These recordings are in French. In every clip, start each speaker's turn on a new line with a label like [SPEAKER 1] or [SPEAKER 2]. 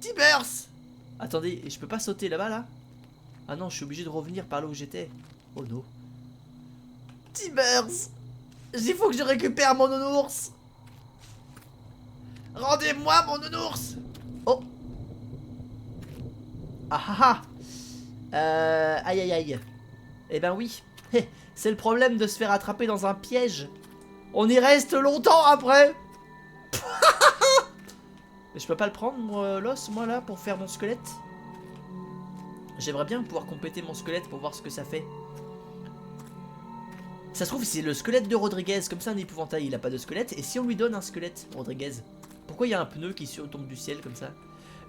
[SPEAKER 1] Tibers! Attendez, et je peux pas sauter là-bas là? Ah non, je suis obligé de revenir par là où j'étais. Oh non. Tibers! Il faut que je récupère mon nounours! Rendez-moi mon nounours! Oh! Ah ah ah! Aïe aïe aïe. Eh ben oui. C'est le problème de se faire attraper dans un piège. On y reste longtemps après. Mais je peux pas le prendre, l'os, moi, là, pour faire mon squelette. J'aimerais bien pouvoir compléter mon squelette pour voir ce que ça fait. Ça se trouve, c'est le squelette de Rodriguez. Comme ça, un épouvantail, il a pas de squelette. Et si on lui donne un squelette, Rodriguez? Pourquoi il y a un pneu qui tombe du ciel comme ça?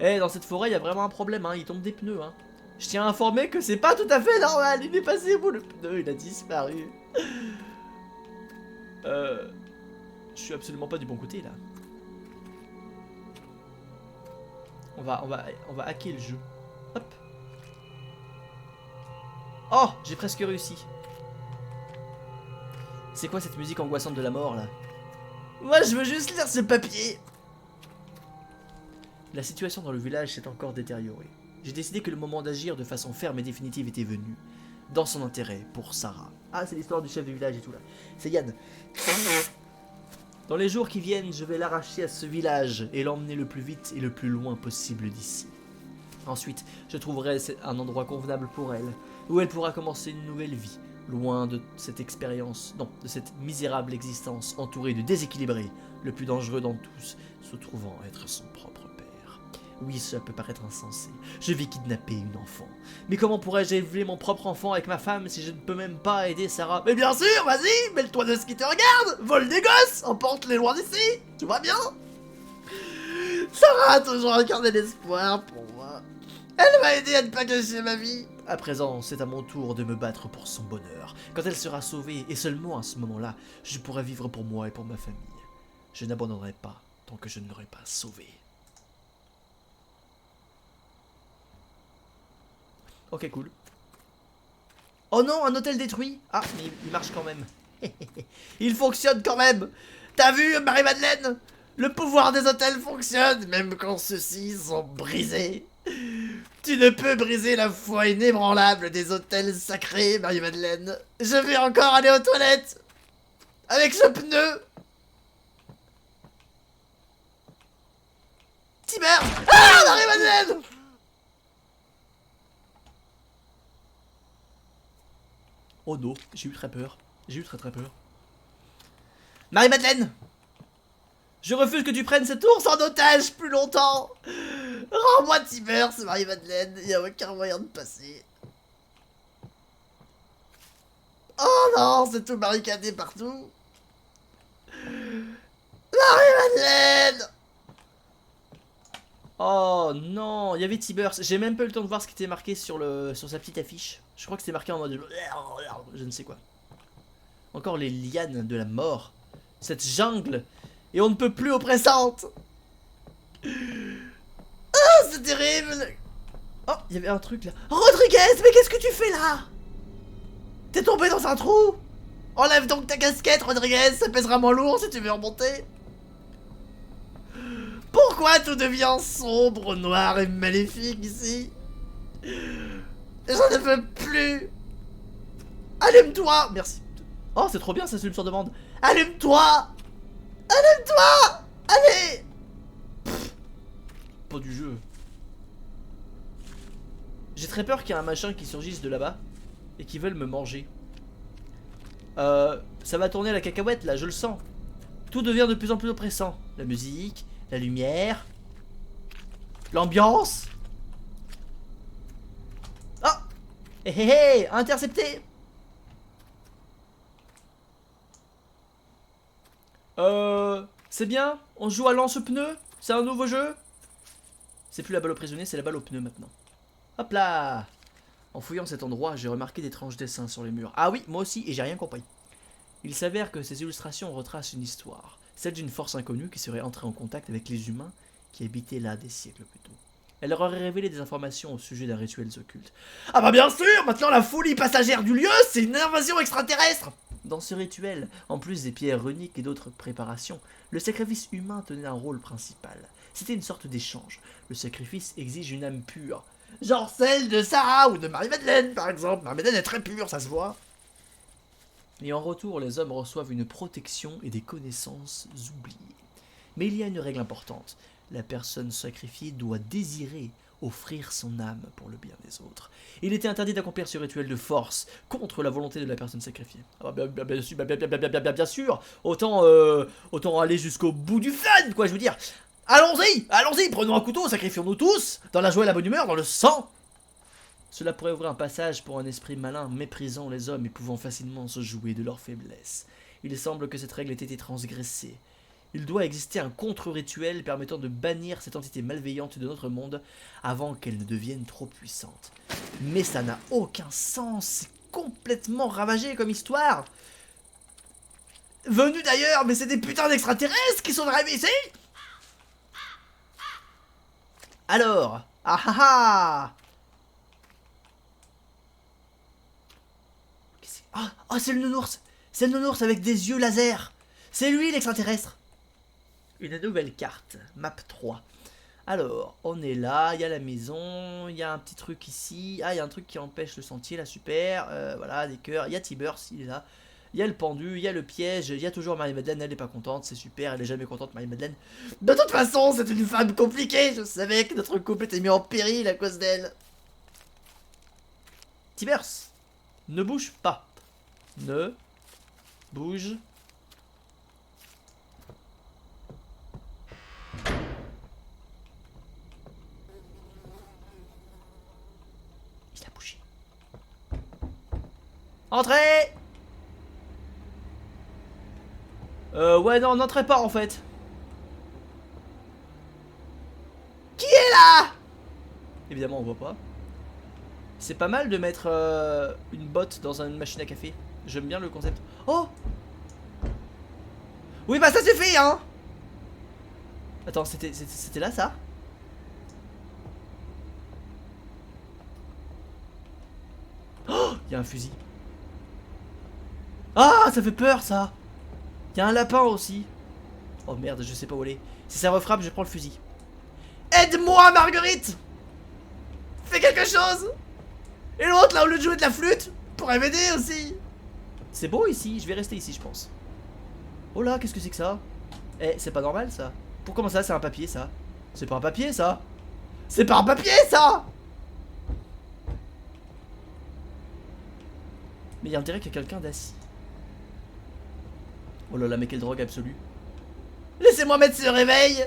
[SPEAKER 1] Eh, dans cette forêt, il y a vraiment un problème, hein. Il tombe des pneus, hein. Je tiens à informer que c'est pas tout à fait normal. Il est passé où, le pneu? Il a disparu. Je suis absolument pas du bon côté, là. On va hacker le jeu. Hop. Oh, j'ai presque réussi. C'est quoi cette musique angoissante de la mort, là? Moi, je veux juste lire ce papier. La situation dans le village s'est encore détériorée. J'ai décidé que le moment d'agir de façon ferme et définitive était venu. Dans son intérêt, pour Sarah. Ah, c'est l'histoire du chef du village et tout, là. C'est Yann. Dans les jours qui viennent, je vais l'arracher à ce village et l'emmener le plus vite et le plus loin possible d'ici. Ensuite, je trouverai un endroit convenable pour elle, où elle pourra commencer une nouvelle vie, loin de cette expérience, non, de cette misérable existence entourée de déséquilibrés, le plus dangereux d'entre tous, se trouvant être son propre père. Oui, cela peut paraître insensé, je vais kidnapper une enfant. Mais comment pourrais-je élever mon propre enfant avec ma femme si je ne peux même pas aider Sarah? Mais bien sûr, vas-y, mêle-toi de ce qui te regarde, vole des gosses, emporte-les loin d'ici, tu vois bien? Sarah a toujours incarné l'espoir pour moi. Elle m'a aidé à ne pas gâcher ma vie. À présent, c'est à mon tour de me battre pour son bonheur. Quand elle sera sauvée, et seulement à ce moment-là, je pourrai vivre pour moi et pour ma famille. Je n'abandonnerai pas tant que je ne l'aurai pas sauvée. Ok, cool. Oh non, un hôtel détruit. Ah, mais il marche quand même. Il fonctionne quand même. T'as vu, Marie-Madeleine? Le pouvoir des hôtels fonctionne, même quand ceux-ci sont brisés. Tu ne peux briser la foi inébranlable des hôtels sacrés, Marie-Madeleine. Je vais encore aller aux toilettes. Avec ce pneu. Tiber. Ah, Marie-Madeleine! Oh non, j'ai eu très peur. J'ai eu très peur. Marie-Madeleine! Je refuse que tu prennes cet ours en otage plus longtemps! Rends-moi Tiber, c'est Marie-Madeleine, il n'y a aucun moyen de passer. Oh non, c'est tout barricadé partout. Marie-Madeleine! Oh non, il y avait Tibers. J'ai même pas eu le temps de voir ce qui était marqué sur sa petite affiche. Je crois que c'était marqué en mode... Je ne sais quoi. Encore les lianes de la mort. Cette jungle. Et on ne peut plus oppressante. Ah, c'est terrible. Oh, il y avait un truc là. Rodriguez, mais qu'est-ce que tu fais là? T'es tombé dans un trou? Enlève donc ta casquette, Rodriguez. Ça pèsera moins lourd si tu veux remonter. Pourquoi tout devient sombre, noir et maléfique ici? J'en ne peux plus. Allume-toi. Merci. Oh, c'est trop bien, ça, c'est une sorte de demande. Allume-toi. Allume-toi. Allez. Pff, pas du jeu. J'ai très peur qu'il y ait un machin qui surgisse de là-bas et qui veuille me manger. Ça va tourner à la cacahuète, là, je le sens. Tout devient de plus en plus oppressant. La musique, la lumière, l'ambiance. Oh. Hé hé hé, intercepté. C'est bien. On joue à lance-pneu. C'est un nouveau jeu. C'est plus la balle au prisonnier, c'est la balle au pneu maintenant. Hop là. En fouillant cet endroit, j'ai remarqué d'étranges dessins sur les murs. Ah oui, moi aussi, et j'ai rien compris. Il s'avère que ces illustrations retracent une histoire. Celle d'une force inconnue qui serait entrée en contact avec les humains qui habitaient là des siècles plus tôt. Elle leur aurait révélé des informations au sujet d'un rituel occulte. Ah bah bien sûr. Maintenant la folie passagère du lieu, c'est une invasion extraterrestre. Dans ce rituel, en plus des pierres runiques et d'autres préparations, le sacrifice humain tenait un rôle principal. C'était une sorte d'échange. Le sacrifice exige une âme pure. Genre celle de Sarah ou de Marie-Madeleine, par exemple. Marie-Madeleine est très pure, ça se voit. Et en retour, les hommes reçoivent une protection et des connaissances oubliées. Mais il y a une règle importante. La personne sacrifiée doit désirer offrir son âme pour le bien des autres. Il était interdit d'accomplir ce rituel de force contre la volonté de la personne sacrifiée. Ah bah, bien sûr, autant aller jusqu'au bout du fun, quoi, je veux dire. Allons-y, allons-y, prenons un couteau, sacrifions-nous tous, dans la joie et la bonne humeur, dans le sang. Cela pourrait ouvrir un passage pour un esprit malin, méprisant les hommes et pouvant facilement se jouer de leur faiblesse. Il semble que cette règle ait été transgressée. Il doit exister un contre-rituel permettant de bannir cette entité malveillante de notre monde avant qu'elle ne devienne trop puissante. Mais ça n'a aucun sens, c'est complètement ravagé comme histoire. Venus d'ailleurs, mais c'est des putains d'extraterrestres qui sont arrivés ici. Alors, ah ah ah. Oh, c'est le nounours. C'est le nounours avec des yeux laser. C'est lui l'extraterrestre. Une nouvelle carte, map 3. Alors, on est là, il y a la maison, il y a un petit truc ici. Ah, il y a un truc qui empêche le sentier, là, super. Voilà, des cœurs, il y a Tibbers, il est là. Il y a le pendu, il y a le piège, il y a toujours Marie-Madeleine, elle est pas contente, c'est super, elle est jamais contente, Marie-Madeleine. De toute façon, c'est une femme compliquée, je savais que notre couple était mis en péril à cause d'elle. Tibbers, ne bouge pas. Ne bouge. Il a bougé. Entrez. Ouais, non, n'entrez pas en fait. Qui est là? Évidemment, on voit pas. C'est pas mal de mettre une botte dans une machine à café. J'aime bien le concept. Oh! Oui, bah ça c'est fait, hein! Attends, c'était là ça? Oh! Il y a un fusil. Ah, ça fait peur ça! Il y a un lapin aussi. Oh merde, je sais pas où aller. Si ça refrappe, je prends le fusil. Aide-moi, Marguerite! Fais quelque chose! Et l'autre là, au lieu de jouer de la flûte, pourrait m'aider aussi. C'est beau ici, je vais rester ici, je pense. Oh là, qu'est-ce que c'est que ça? Eh, c'est pas normal ça. Pour comment ça, c'est un papier ça? C'est pas un papier ça? C'est pas un papier ça! Mais il y a intérêt qu'il y a quelqu'un d'assis. Oh là là, mais quelle drogue absolue. Laissez-moi mettre ce réveil.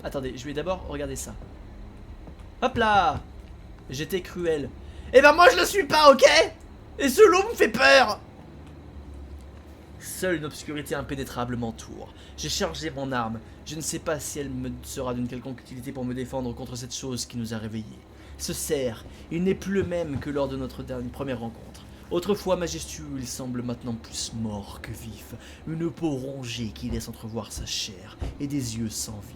[SPEAKER 1] Attendez, je vais d'abord regarder ça. Hop là! J'étais cruel. Eh ben moi je le suis pas, ok? Et ce loup me fait peur. Seule une obscurité impénétrable m'entoure. J'ai chargé mon arme. Je ne sais pas si elle me sera d'une quelconque utilité pour me défendre contre cette chose qui nous a réveillés. Ce cerf, il n'est plus le même que lors de notre première rencontre. Autrefois majestueux, il semble maintenant plus mort que vif. Une peau rongée qui laisse entrevoir sa chair et des yeux sans vie.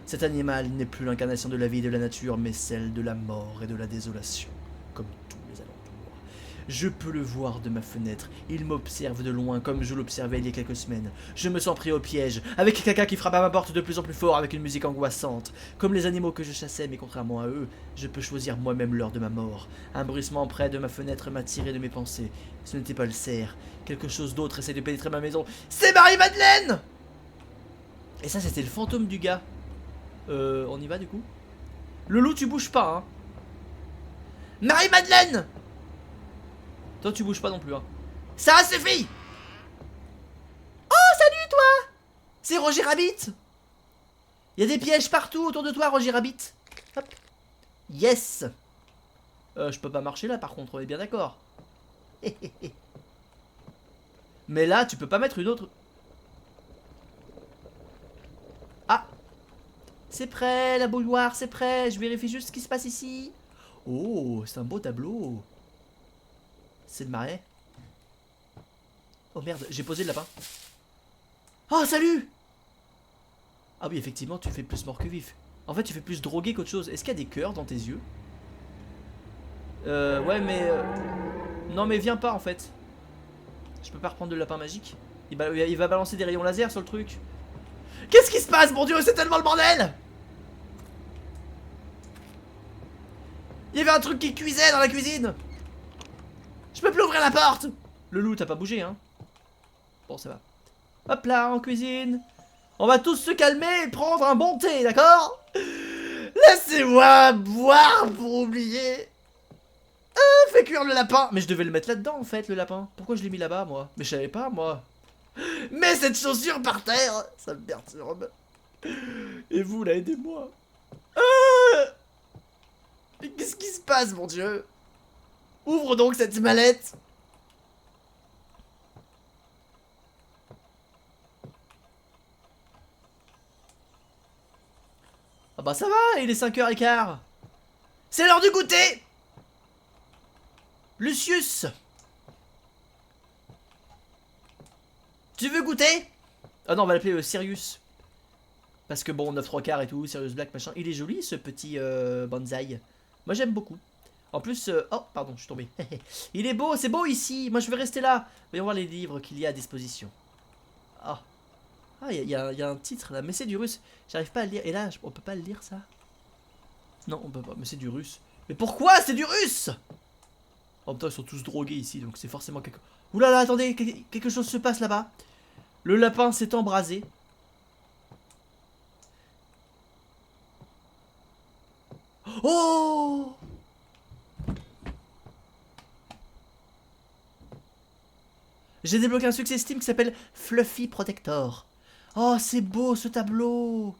[SPEAKER 1] Cet animal n'est plus l'incarnation de la vie et de la nature, mais celle de la mort et de la désolation, comme tous les alentours. Je peux le voir de ma fenêtre, il m'observe de loin comme je l'observais il y a quelques semaines. Je me sens pris au piège, avec quelqu'un qui frappe à ma porte de plus en plus fort avec une musique angoissante. Comme les animaux que je chassais, mais contrairement à eux, je peux choisir moi-même l'heure de ma mort. Un bruissement près de ma fenêtre m'a tiré de mes pensées. Ce n'était pas le cerf, quelque chose d'autre essaie de pénétrer ma maison. C'est Marie-Madeleine! Et ça c'était le fantôme du gars. On y va du coup? Le loup, tu bouges pas, hein? Marie-Madeleine! Toi, tu bouges pas non plus, hein? Ça suffit! Oh, salut, toi! C'est Roger Rabbit! Il y a des pièges partout autour de toi, Roger Rabbit. Hop. Yes! Je peux pas marcher là, par contre, on est bien d'accord. Mais là, tu peux pas mettre une autre... Ah! C'est prêt, la bouilloire, c'est prêt. Je vérifie juste ce qui se passe ici. Oh, c'est un beau tableau. C'est de marais. Oh merde, j'ai posé le lapin. Oh, salut! Ah oui, effectivement, tu fais plus mort que vif. En fait, tu fais plus drogué qu'autre chose. Est-ce qu'il y a des cœurs dans tes yeux? Ouais, mais... Non, mais viens pas, en fait. Je peux pas reprendre de lapin magique. Il va balancer des rayons laser sur le truc. Qu'est-ce qui se passe, mon dieu, c'est tellement le bordel! Il y avait un truc qui cuisait dans la cuisine. Je peux plus ouvrir la porte. Le loup, t'as pas bougé, hein? Bon, ça va. Hop là, en cuisine. On va tous se calmer et prendre un bon thé, d'accord? Laissez-moi boire pour oublier. Fais cuire le lapin. Mais je devais le mettre là-dedans, en fait, le lapin. Pourquoi je l'ai mis là-bas, moi? Mais je savais pas, moi. Mets cette chaussure par terre. Ça me perturbe. Et vous, là, aidez-moi. Qu'est-ce qui se passe, mon dieu? Ouvre donc cette mallette. Ah bah ça va, il est 5h15. C'est l'heure du goûter. Lucius, tu veux goûter? Ah non, on va l'appeler Sirius. Parce que bon, 9 3/4 et tout, Sirius Black, machin. Il est joli, ce petit bonsaï. Moi, j'aime beaucoup. En plus, oh, pardon, je suis tombé. Il est beau, c'est beau ici. Moi, je vais rester là. Voyons voir les livres qu'il y a à disposition. Ah. Ah, il y a un titre là, mais c'est du russe. J'arrive pas à le lire. Et là, on peut pas le lire, ça? Non, on peut pas, mais c'est du russe. Mais pourquoi c'est du russe? En même temps, ils sont tous drogués ici, donc c'est forcément quelque... Ouh là là, attendez, quelque chose se passe là-bas. Le lapin s'est embrasé. Oh! J'ai débloqué un succès Steam qui s'appelle Fluffy Protector. Oh, c'est beau ce tableau.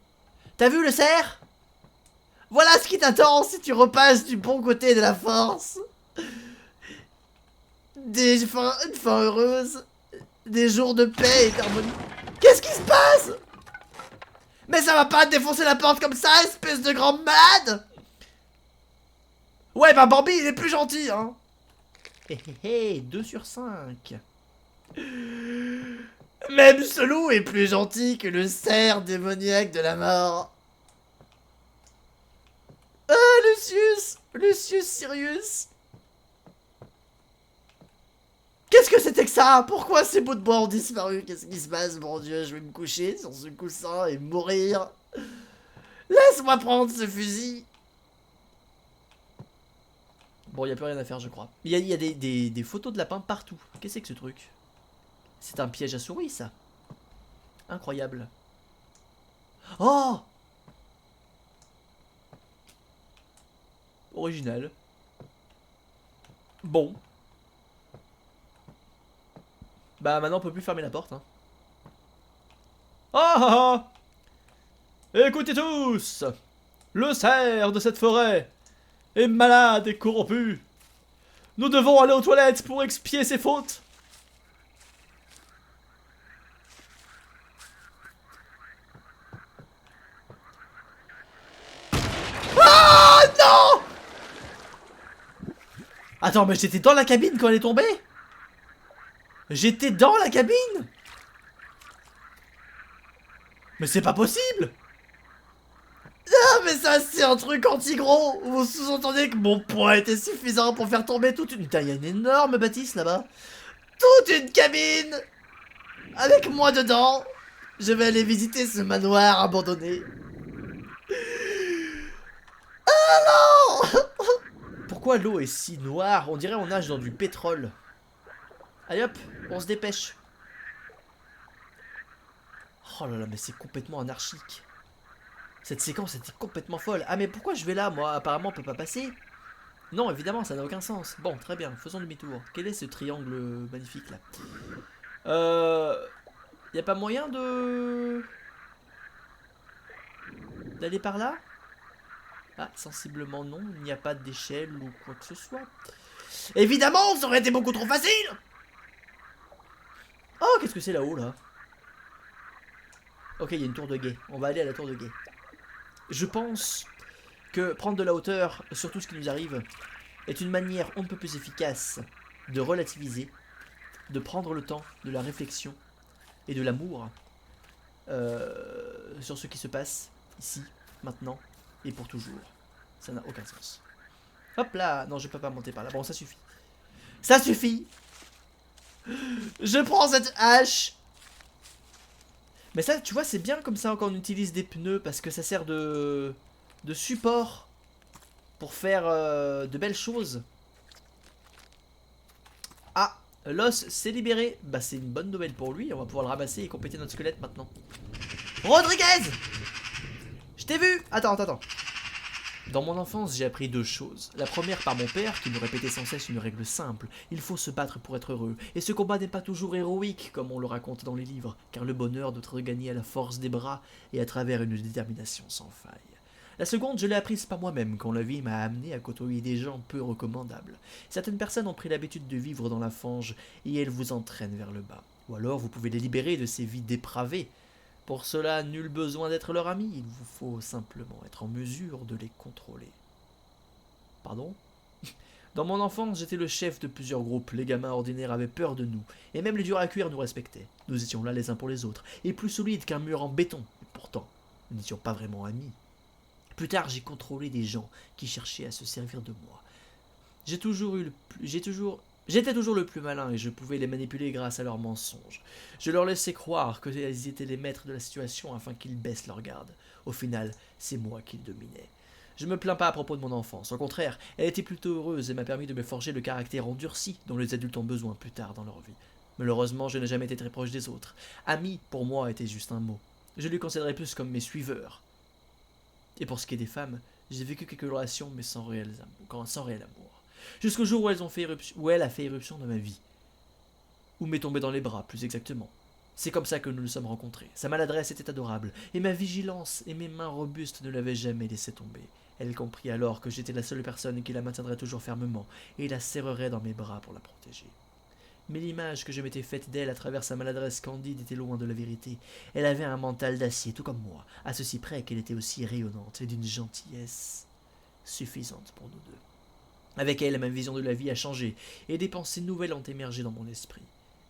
[SPEAKER 1] T'as vu le cerf? Voilà ce qui t'attend si tu repasses du bon côté de la force. Une fin heureuse. Des jours de paix et d'harmonie. Qu'est-ce qui se passe? Mais ça va pas défoncer la porte comme ça, espèce de grand malade. Ouais, bah Bambi, il est plus gentil, hein. Hé hé hé, 2 sur 5. Même ce loup est plus gentil que le cerf démoniaque de la mort. Ah, Lucius! Lucius Sirius! Qu'est-ce que c'était que ça? Pourquoi ces bouts de bois ont disparu? Qu'est-ce qui se passe? Mon dieu, je vais me coucher sur ce coussin et mourir. Laisse-moi prendre ce fusil. Bon, il n'y a plus rien à faire, je crois. Il y a des photos de lapins partout. Qu'est-ce que c'est que ce truc? C'est un piège à souris, ça. Incroyable. Oh! Original. Bon. Bah maintenant on peut plus fermer la porte, hein. Ah ah ah! Écoutez tous! Le cerf de cette forêt est malade et corrompu. Nous devons aller aux toilettes pour expier ses fautes. Ah non! Attends, mais j'étais dans la cabine quand elle est tombée? J'étais dans la cabine? Mais c'est pas possible! Ah, mais ça, c'est un truc anti-gros! Vous sous-entendez que mon poids était suffisant pour faire tomber toute une... Putain, il y a une énorme bâtisse là-bas. Toute une cabine! Avec moi dedans! Je vais aller visiter ce manoir abandonné. Ah non! Pourquoi l'eau est si noire? On dirait on nage dans du pétrole. Allez hop, on se dépêche. Oh là là, mais c'est complètement anarchique. Cette séquence était complètement folle. Ah mais pourquoi je vais là, moi? Apparemment on peut pas passer. Non, évidemment, ça n'a aucun sens. Bon, très bien, faisons demi-tour. Quel est ce triangle magnifique là? Y a pas moyen de... d'aller par là? Ah, sensiblement non, il n'y a pas d'échelle ou quoi que ce soit. Évidemment, ça aurait été beaucoup trop facile! Oh, qu'est-ce que c'est là-haut, là? Ok, il y a une tour de guet. On va aller à la tour de guet. Je pense que prendre de la hauteur sur tout ce qui nous arrive est une manière on ne peut plus efficace de relativiser, de prendre le temps de la réflexion et de l'amour sur ce qui se passe ici, maintenant et pour toujours. Ça n'a aucun sens. Hop là! Non, je peux pas monter par là. Bon, ça suffit. Ça suffit! Je prends cette hache. Mais ça, tu vois, c'est bien comme ça quand on utilise des pneus parce que ça sert de support pour faire de belles choses. Ah, l'os s'est libéré. Bah, c'est une bonne nouvelle pour lui. On va pouvoir le ramasser et compléter notre squelette maintenant. Rodriguez! Je t'ai vu! Attends. Dans mon enfance, j'ai appris 2 choses. La première par mon père, qui me répétait sans cesse une règle simple. Il faut se battre pour être heureux. Et ce combat n'est pas toujours héroïque, comme on le raconte dans les livres, car le bonheur doit être gagné à la force des bras et à travers une détermination sans faille. La seconde, je l'ai apprise par moi-même, quand la vie m'a amené à côtoyer des gens peu recommandables. Certaines personnes ont pris l'habitude de vivre dans la fange, et elles vous entraînent vers le bas. Ou alors, vous pouvez les libérer de ces vies dépravées. Pour cela, nul besoin d'être leur ami, il vous faut simplement être en mesure de les contrôler. Pardon? Dans mon enfance, j'étais le chef de plusieurs groupes, les gamins ordinaires avaient peur de nous, et même les durs à cuire nous respectaient. Nous étions là les uns pour les autres, et plus solides qu'un mur en béton, et pourtant, nous n'étions pas vraiment amis. Plus tard, j'ai contrôlé des gens qui cherchaient à se servir de moi. J'étais toujours le plus malin et je pouvais les manipuler grâce à leurs mensonges. Je leur laissais croire qu'ils étaient les maîtres de la situation afin qu'ils baissent leur garde. Au final, c'est moi qui le dominais. Je me plains pas à propos de mon enfance, au contraire, elle était plutôt heureuse et m'a permis de me forger le caractère endurci dont les adultes ont besoin plus tard dans leur vie. Malheureusement, je n'ai jamais été très proche des autres. Ami, pour moi, était juste un mot. Je les considérais plus comme mes suiveurs. Et pour ce qui est des femmes, j'ai vécu quelques relations mais sans réel amour. Jusqu'au jour où elle a fait éruption dans ma vie. Ou m'est tombée dans les bras, plus exactement. C'est comme ça que nous nous sommes rencontrés. Sa maladresse était adorable, et ma vigilance et mes mains robustes ne l'avaient jamais laissé tomber. Elle comprit alors que j'étais la seule personne qui la maintiendrait toujours fermement, et la serrerait dans mes bras pour la protéger. Mais l'image que je m'étais faite d'elle à travers sa maladresse candide était loin de la vérité. Elle avait un mental d'acier, tout comme moi, à ceci près qu'elle était aussi rayonnante et d'une gentillesse suffisante pour nous deux. Avec elle, ma vision de la vie a changé, et des pensées nouvelles ont émergé dans mon esprit.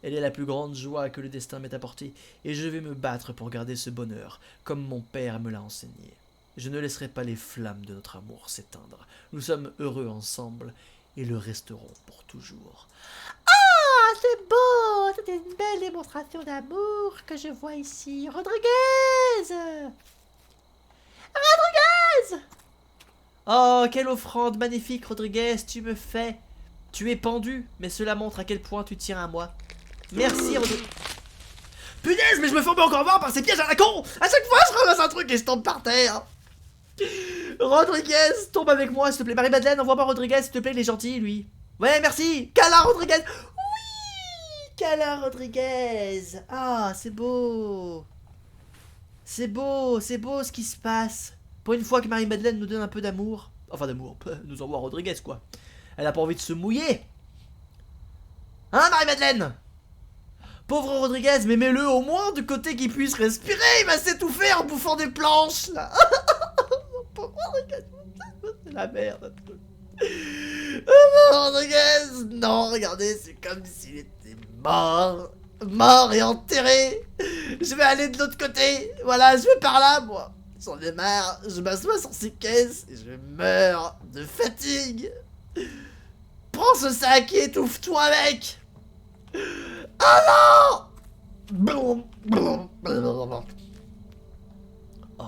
[SPEAKER 1] Elle est la plus grande joie que le destin m'ait apportée, et je vais me battre pour garder ce bonheur, comme mon père me l'a enseigné. Je ne laisserai pas les flammes de notre amour s'éteindre. Nous sommes heureux ensemble, et le resterons pour toujours. Ah, c'est beau! C'est une belle démonstration d'amour que je vois ici. Rodriguez! Oh, quelle offrande magnifique, Rodriguez, tu me fais. Tu es pendu, mais cela montre à quel point tu tiens à moi. Merci, Rodriguez. Punaise, mais je me fais encore voir par ces pièges à la con. À chaque fois, je ramasse un truc et je tombe par terre. Rodriguez, tombe avec moi, s'il te plaît. Marie-Madeleine, envoie-moi Rodriguez, s'il te plaît, il est gentil, lui. Ouais, merci. Câlin, Rodriguez. Oui, câlin, Rodriguez. Ah, c'est beau. C'est beau ce qui se passe. Pour une fois que Marie-Madeleine nous donne un peu d'amour. Enfin d'amour, nous envoie Rodriguez quoi. Elle a pas envie de se mouiller. Hein Marie-Madeleine? Pauvre Rodriguez, mais mets-le au moins du côté qu'il puisse respirer. Il va s'étouffer en bouffant des planches là. Pauvre Rodriguez, c'est la merde. Rodriguez, non, regardez, c'est comme s'il était mort. Mort et enterré. Je vais aller de l'autre côté. Voilà, je vais par là moi. J'en ai marre, je m'assois sur ces caisses et je meurs de fatigue. Prends ce sac et étouffe-toi avec. Oh non. Oh.